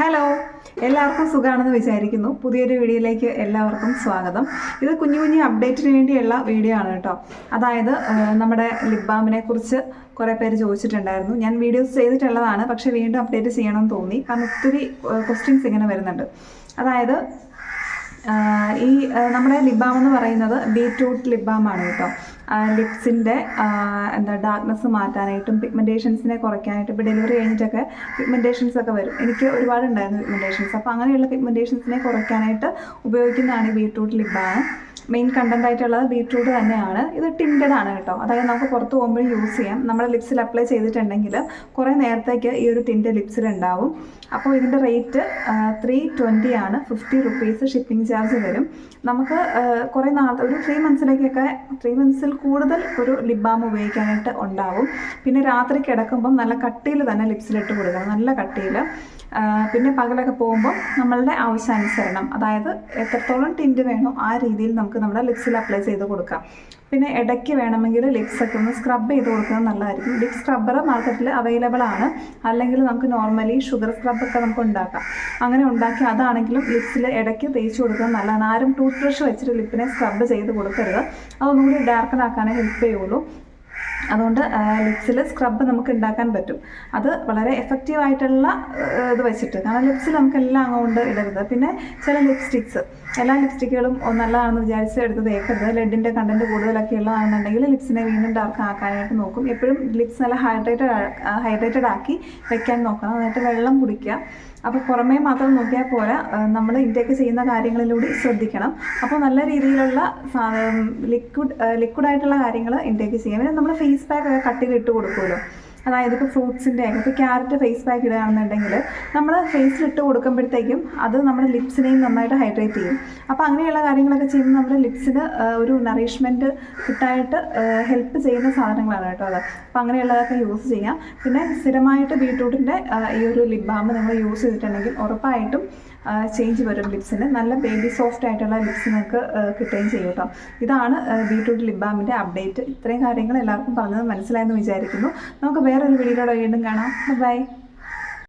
Hello, എല്ലാവർക്കും സുഖമാണെന്ന് വിചാരിക്കുന്നു. പുതിയൊരു വീഡിയോയിലേക്ക് എല്ലാവർക്കും സ്വാഗതം. ഇത് കുഞ്ഞു കുഞ്ഞു അപ്ഡേറ്റിന് വേണ്ടിയുള്ള വീഡിയോ ആണ് കേട്ടോ. അതായത് നമ്മുടെ ലിപ് ബാമിനെ കുറിച്ച് കുറേ പേര് ചോദിച്ചിട്ടുണ്ടായിരുന്നു. ഞാൻ വീഡിയോസ് ചെയ്തിട്ടുള്ളതാണ്, പക്ഷേ വീണ്ടും അപ്ഡേറ്റ് ചെയ്യണമെന്ന് തോന്നി. കാരണം ഒത്തിരി ക്വസ്റ്റ്യൻസ് ഇങ്ങനെ വരുന്നുണ്ട്. അതായത് ഈ നമ്മുടെ ലിപ് ബാം എന്ന് പറയുന്നത് ബീറ്റ്റൂട്ട് ലിപ് ബാം ആണ് കേട്ടോ. ലിപ്സിൻ്റെ ഡാർക്ക്നെസ് മാറ്റാനായിട്ടും പിഗ്മെൻറ്റേഷൻസിനെ കുറയ്ക്കാനായിട്ടും ഇപ്പോൾ ഡെലിവറി കഴിഞ്ഞിട്ടൊക്കെ പിഗ്മെൻറ്റേഷൻസ് ഒക്കെ വരും. എനിക്ക് ഒരുപാടുണ്ടായിരുന്നു പിഗ്മെൻറ്റേഷൻസ്. അപ്പോൾ അങ്ങനെയുള്ള പിഗ്മെൻറ്റേഷൻസിനെ കുറയ്ക്കാനായിട്ട് ഉപയോഗിക്കുന്നതാണ് ഈ beetroot lip balm. Main content ആയിട്ടുള്ളത് ബീറ്റ്റൂട്ട് തന്നെയാണ്. ഇത് ടിൻറ്റഡ് ആണ് കേട്ടോ. അതായത് നമുക്ക് പുറത്ത് പോകുമ്പോഴും യൂസ് ചെയ്യാം. നമ്മുടെ ലിപ്സിൽ അപ്ലൈ ചെയ്തിട്ടുണ്ടെങ്കിൽ കുറേ നേരത്തേക്ക് ഈ ഒരു ടിൻറ്റ് ലിപ്സിൽ ഉണ്ടാവും. അപ്പോൾ ഇതിൻ്റെ റേറ്റ് 320 ആണ്. 50 റുപ്പീസ് ഷിപ്പിംഗ് ചാർജ് വരും. നമുക്ക് കുറേ നാൾ ഒരു 3 മന്ത്സിലേക്കൊക്കെ 3 മന്ത്സിൽ കൂടുതൽ ഒരു ലിപ് ബാം ഉപയോഗിക്കാനായിട്ട് ഉണ്ടാവും. പിന്നെ രാത്രി കിടക്കുമ്പം നല്ല കട്ടിയിൽ തന്നെ ലിപ്സിലിട്ട് കൊടുക്കണം, നല്ല കട്ടിയിൽ. പിന്നെ പകലൊക്കെ പോകുമ്പോൾ നമ്മളുടെ ആവശ്യാനുസരണം, അതായത് എത്രത്തോളം ടിൻറ്റ് വേണോ ആ രീതിയിൽ നമുക്ക് നമ്മുടെ ലിപ്സിൽ അപ്ലൈ ചെയ്ത് കൊടുക്കാം. പിന്നെ ഇടയ്ക്ക് വേണമെങ്കിൽ ലിപ്സൊക്കെ ഒന്ന് സ്ക്രബ് ചെയ്ത് കൊടുക്കുന്നത് നല്ലതായിരിക്കും. ലിപ് സ്ക്രബ്ബർ മാർക്കറ്റിൽ അവൈലബിൾ ആണ്. അല്ലെങ്കിൽ നമുക്ക് നോർമലി ഷുഗർ സ്ക്രബൊക്കെ നമുക്ക് ഉണ്ടാക്കാം. അങ്ങനെ ഉണ്ടാക്കി അതാണെങ്കിലും ലിപ്സിൽ ഇടയ്ക്ക് തേച്ച് കൊടുക്കുന്നത് നല്ലതാണ്. ആരും ടൂത്ത് ബ്രഷ് വെച്ചിട്ട് ലിപ്പിനെ സ്ക്രബ് ചെയ്ത് കൊടുക്കരുത്. അതൊന്നുകൂടി ഡാർക്കൻ ആക്കാനേ ഹെൽപ്പ് ചെയ്യുള്ളൂ. അതുകൊണ്ട് ലിപ്സിൽ സ്ക്രബ് നമുക്ക് ഉണ്ടാക്കാൻ പറ്റും. അത് വളരെ എഫക്റ്റീവായിട്ടുള്ള ഇത് വെച്ചിട്ട്, കാരണം ലിപ്സിൽ നമുക്കെല്ലാം അങ്ങോട്ട് ഇടരുത്. പിന്നെ ചില ലിപ്സ്റ്റിക്സ്, എല്ലാ ലിപ്സ്റ്റിക്കുകളും നല്ലതാണെന്ന് വിചാരിച്ച് എടുത്ത് തേക്കരുത്. ലെഡിൻ്റെ കണ്ടൻറ്റ് കൂടുതലൊക്കെ ഉള്ളതാണെന്നുണ്ടെങ്കിൽ ലിപ്സിനെ വീണ്ടും ഡാർക്ക് ആക്കാനായിട്ട് നോക്കും. എപ്പോഴും ലിപ്സ് നല്ല ഹൈഡ്രേറ്റഡ് ആക്കി വെക്കാൻ നോക്കണം. എന്നിട്ട് വെള്ളം കുടിക്കുക. അപ്പോൾ പുറമേ മാത്രം നോക്കിയാൽ പോരാ, നമ്മൾ ഇൻടേക്ക് ചെയ്യുന്ന കാര്യങ്ങളിലൂടെ ശ്രദ്ധിക്കണം. അപ്പോൾ നല്ല രീതിയിലുള്ള ലിക്വിഡായിട്ടുള്ള കാര്യങ്ങൾ ഇൻടേക്ക് ചെയ്യാം. പിന്നെ നമ്മൾ ഫേസ് പാക്ക് ഒക്കെ കട്ടിലിട്ട് കൊടുക്കുമല്ലോ. അതായത് ഇപ്പോൾ ഫ്രൂട്ട്സിൻ്റെ ഇപ്പോൾ ക്യാരറ്റ് ഫേസ് പാക്ക് ഇടുകയാണെന്നുണ്ടെങ്കിൽ നമ്മൾ ഫേസിലിട്ട് കൊടുക്കുമ്പോഴത്തേക്കും അത് നമ്മുടെ ലിപ്സിനെയും നന്നായിട്ട് ഹൈഡ്രേറ്റ് ചെയ്യും. അപ്പോൾ അങ്ങനെയുള്ള കാര്യങ്ങളൊക്കെ ചെയ്യുമ്പോൾ നമ്മുടെ ലിപ്സിന് ഒരു നറിഷ്മെൻറ്റ് കിട്ടാനായിട്ട് ഹെൽപ്പ് ചെയ്യുന്ന സാധനങ്ങളാണ് കേട്ടോ അത്. അപ്പോൾ അങ്ങനെയുള്ളതൊക്കെ യൂസ് ചെയ്യാം. പിന്നെ സ്ഥിരമായിട്ട് ബീറ്റ്റൂട്ടിൻ്റെ ഈ ഒരു ലിപ് ബാം നിങ്ങൾ യൂസ് ചെയ്തിട്ടുണ്ടെങ്കിൽ ഉറപ്പായിട്ടും ചേഞ്ച് വരും ലിപ്സിന്. നല്ല ബേബി സോഫ്റ്റ് ആയിട്ടുള്ള ലിപ്സ് നിങ്ങൾക്ക് കിട്ടുകയും ചെയ്യും കേട്ടോ. ഇതാണ് ബീറ്റ്റൂട്ട് ലിപ് ബാമിൻ്റെ അപ്ഡേറ്റ്. ഇത്രയും കാര്യങ്ങൾ എല്ലാവർക്കും പറഞ്ഞത് മനസ്സിലായെന്ന് വിചാരിക്കുന്നു. നമുക്ക് വേറൊരു വീഡിയോയുടെ വീണ്ടും കാണാം. ബൈ.